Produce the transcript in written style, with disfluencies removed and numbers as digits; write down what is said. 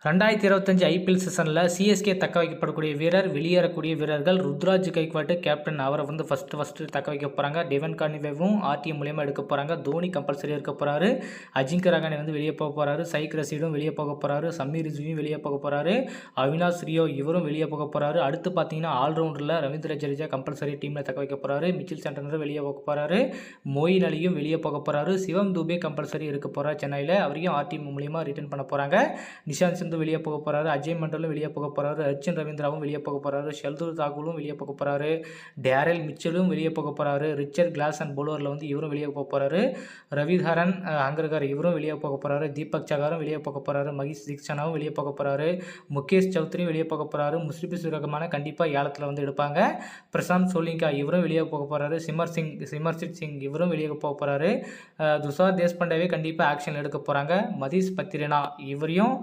2025 IPL சீசனில் CSK தக்க வைக்கப்படக்கூடிய வீரர், வெளியேறக்கூடிய வீரர்கள். ருத்ராஜ் கைக்வாட் கேப்டன், அவரை வந்து ஃபஸ்ட்டு தக்க வைக்க போகிறாங்க. டெவன் கார்னிவேவும் ஆர்டிஎம் மூலியமாக எடுக்க போகிறாங்க. தோனி கம்பல்சரி இருக்க போகிறாரு. அஜிங்க ரகானே வந்து வெளியே போக போகிறாரு. சைக் ரசீடும் வெளியே போக போகிறாரு. சமீர் ரிஜுவியும் வெளியே போக போகிறாரு. அவினாஷ் ரியோ இவரும் வெளியே போக போகிறாரு. அடுத்து பார்த்தீங்கன்னா ஆல்ரவுண்டரில் ரவீந்திர ஜடேஜா கம்பல்சரி டீமில் தக்க வைக்க போகிறாரு. மிச்சில் சாண்டனர் வெளியே போக போகிறாரு. மொயின் அலியும் வெளியே போக போகிறாரு. சிவம் தூபே கம்பல்சரி இருக்க போகிறார் சென்னையில். அவரையும் ஆர்டிஎம் மூலியமாக ரிட்டர்ன் பண்ண போகிறாங்க. நிஷாந்த் சிந்து வெளியே போக போகிறாரு. அஜய் மண்டலும் வெளியே போக போகிறாரு. அர்ஜுன் ரவீந்திராவும் வெளியே போக போகிறாரு. ஷெல்துல் தாக்கூரும் வெளியே போக போகிறாரு. டேரல் மிச்சலும் வெளியே போக போகிறாரு. ரிச்சர்ட் கிளாசன் போலரில் வந்து இவரும் வெளியே போக போகிறாரு. ரவிதரன் அங்கர்கர் இவரும் வெளியே போக போகிறாரு. தீபக் சகாரும் வெளியே போக போகிறாரு. மகேஷ் தீக்ஷனாவும் வெளியே போக போகிறாரு. முகேஷ் சௌத்ரியும் வெளியே போக போகிறாரு. முஸ்லிபிசுர் ரஹ்மான கண்டிப்பாக ஏலத்தில் வந்து எடுப்பாங்க. பிரசாந்த் சோலிங்கா இவரும் வெளியே போக போகிறாரு. சிமர்சித் சிங் இவரும் வெளியே போக போகிறாரு. துஷார் தேஷ்பாண்டேவே கண்டிப்பாக ஆக்ஷன் எடுக்க போகிறாங்க. மதீஷ் பத்திரனா இவரையும்